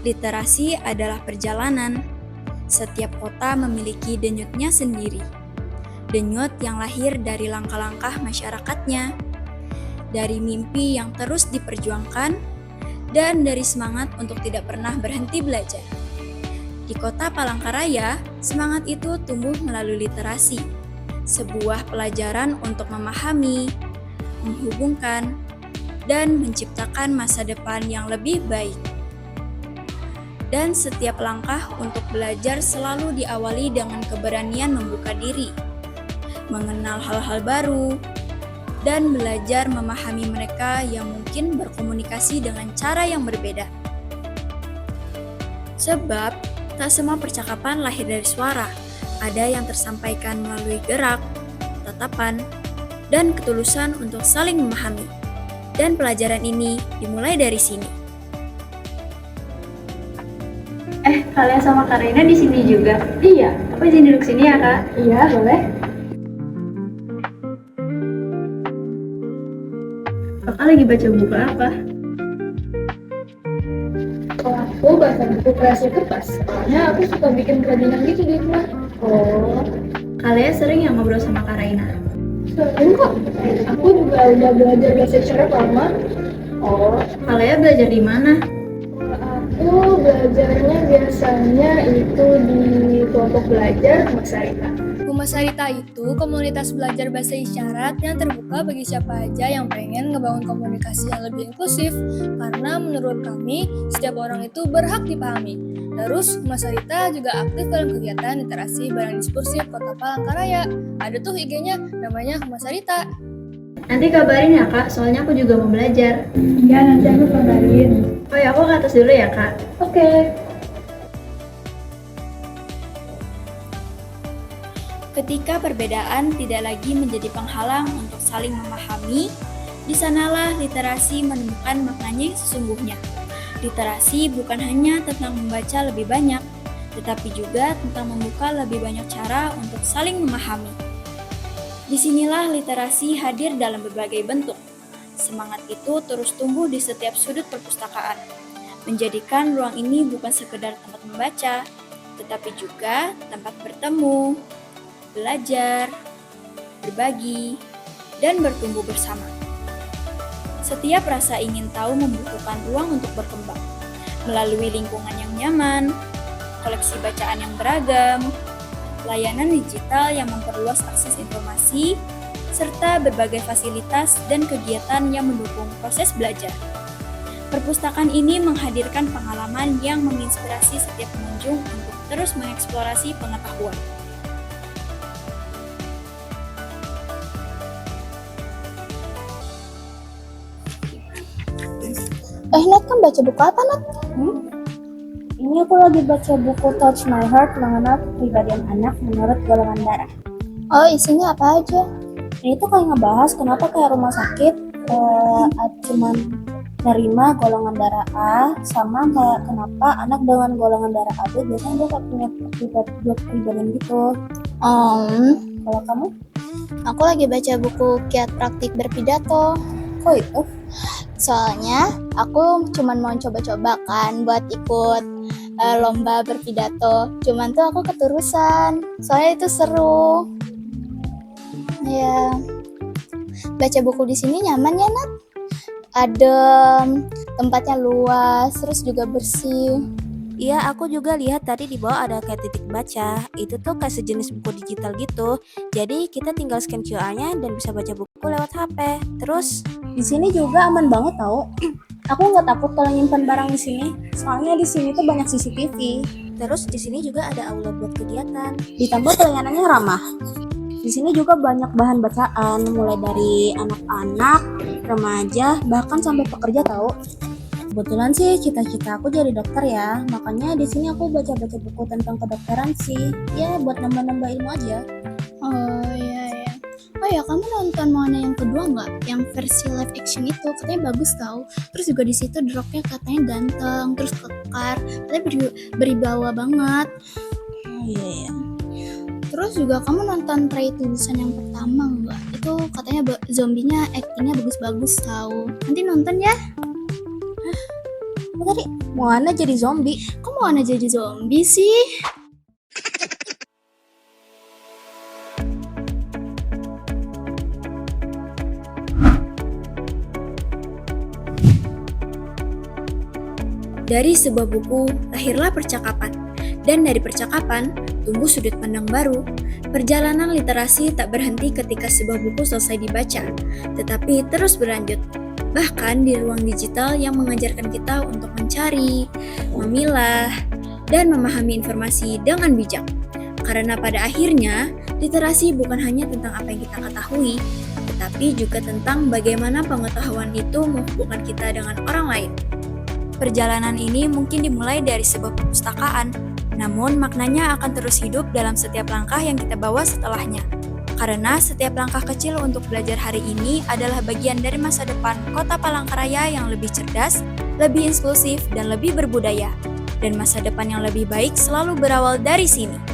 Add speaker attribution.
Speaker 1: Literasi adalah perjalanan. Setiap kota memiliki denyutnya sendiri. Denyut yang lahir dari langkah-langkah masyarakatnya, dari mimpi yang terus diperjuangkan, dan dari semangat untuk tidak pernah berhenti belajar. Di kota Palangkaraya, semangat itu tumbuh melalui literasi, sebuah pelajaran untuk memahami, menghubungkan, dan menciptakan masa depan yang lebih baik. Dan setiap langkah untuk belajar selalu diawali dengan keberanian membuka diri, mengenal hal-hal baru, dan belajar memahami mereka yang mungkin berkomunikasi dengan cara yang berbeda. Sebab, tak semua percakapan lahir dari suara. Ada yang tersampaikan melalui gerak, tatapan, dan ketulusan untuk saling memahami. Dan pelajaran ini dimulai dari sini.
Speaker 2: Kalian sama Kak Reina di sini juga? Iya, aku izin duduk sini ya, Kak? Iya, boleh. Kakak lagi baca buku apa?
Speaker 3: Aku baca buku kreasi kertas, soalnya aku suka bikin kerajinan gitu di rumah.
Speaker 2: Oh, kalian sering ya ngobrol sama Kak Reina?
Speaker 3: Sering kok, aku juga udah belajar bahasa isyarat lama.
Speaker 2: Oh, kalian belajar di mana?
Speaker 3: Aku belajarnya biasanya itu di kelompok belajar Mas Sarita.
Speaker 4: Humas Sarita itu komunitas belajar bahasa isyarat yang terbuka bagi siapa aja yang pengen ngebangun komunikasi yang lebih inklusif. Karena menurut kami, setiap orang itu berhak dipahami. Terus, Humas Sarita juga aktif dalam kegiatan literasi bareng diskursif Kota Palangkaraya. Ada tuh IG-nya, namanya Humas Sarita.
Speaker 2: Nanti kabarin ya, Kak, soalnya aku juga mau belajar.
Speaker 3: Iya, nanti aku kabarin.
Speaker 2: Oh ya, aku ke atas dulu ya, Kak.
Speaker 3: Oke.
Speaker 1: Ketika perbedaan tidak lagi menjadi penghalang untuk saling memahami, di sanalah literasi menemukan maknanya yang sesungguhnya. Literasi bukan hanya tentang membaca lebih banyak, tetapi juga tentang membuka lebih banyak cara untuk saling memahami. Disinilah literasi hadir dalam berbagai bentuk. Semangat itu terus tumbuh di setiap sudut perpustakaan, menjadikan ruang ini bukan sekedar tempat membaca, tetapi juga tempat bertemu, belajar, berbagi, dan bertumbuh bersama. Setiap rasa ingin tahu membutuhkan ruang untuk berkembang, melalui lingkungan yang nyaman, koleksi bacaan yang beragam, layanan digital yang memperluas akses informasi, serta berbagai fasilitas dan kegiatan yang mendukung proses belajar. Perpustakaan ini menghadirkan pengalaman yang menginspirasi setiap pengunjung untuk terus mengeksplorasi pengetahuan.
Speaker 5: Nat kan baca buku apa, Nat? Ini aku lagi baca buku Touch My Heart mengenal kepribadian anak menurut golongan darah. Oh, isinya apa aja? Ini tuh kayak ngebahas kenapa kayak rumah sakit cuman nerima golongan darah A, sama kayak kenapa anak dengan golongan darah AB biasanya dia kayak punya kepribadian gitu. Kalau kamu?
Speaker 6: Aku lagi baca buku Kiat Praktik Berpidato.
Speaker 5: Kok itu?
Speaker 6: Soalnya aku cuman mau coba-coba kan buat ikut lomba berpidato. Cuman tuh aku keterusan. Soalnya itu seru. Ya. Baca buku di sini nyaman ya, Nat? Adem, tempatnya luas, terus juga bersih.
Speaker 5: Iya, aku juga lihat tadi di bawah ada kayak titik baca. Itu tuh kayak sejenis buku digital gitu. Jadi kita tinggal scan QR-nya dan bisa baca buku lewat HP. Terus di sini juga aman banget tau. Aku nggak takut kalau nyimpan barang di sini. Soalnya di sini tuh banyak CCTV. Terus di sini juga ada aula buat kegiatan. Ditambah pelayanannya ramah. Di sini juga banyak bahan bacaan, mulai dari anak-anak, remaja, bahkan sampai pekerja tahu. Kebetulan sih cita-cita aku jadi dokter ya, makanya di sini aku baca-baca buku tentang kedokteran sih, ya buat nambah-nambah ilmu aja.
Speaker 6: Oh iya. Oh ya, kamu nonton Moana yang kedua nggak? Yang versi live action itu katanya bagus tau. Terus juga di situ The Rock-nya katanya ganteng, terus kekar, katanya beribawa banget.
Speaker 5: Oh iya.
Speaker 6: Terus juga kamu nonton Tray to Busan yang pertama nggak? Itu katanya zombinya actingnya bagus-bagus tau. Nanti nonton ya.
Speaker 5: Apa tadi? Moana jadi zombie.
Speaker 6: Kok Moana jadi zombie sih?
Speaker 1: Dari sebuah buku, lahirlah percakapan. Dan dari percakapan, tumbuh sudut pandang baru. Perjalanan literasi tak berhenti ketika sebuah buku selesai dibaca, tetapi terus berlanjut. Bahkan di ruang digital yang mengajarkan kita untuk mencari, memilah, dan memahami informasi dengan bijak. Karena pada akhirnya, literasi bukan hanya tentang apa yang kita ketahui, tetapi juga tentang bagaimana pengetahuan itu menghubungkan kita dengan orang lain. Perjalanan ini mungkin dimulai dari sebuah perpustakaan, namun maknanya akan terus hidup dalam setiap langkah yang kita bawa setelahnya. Karena setiap langkah kecil untuk belajar hari ini adalah bagian dari masa depan Kota Palangkaraya yang lebih cerdas, lebih inklusif, dan lebih berbudaya. Dan masa depan yang lebih baik selalu berawal dari sini.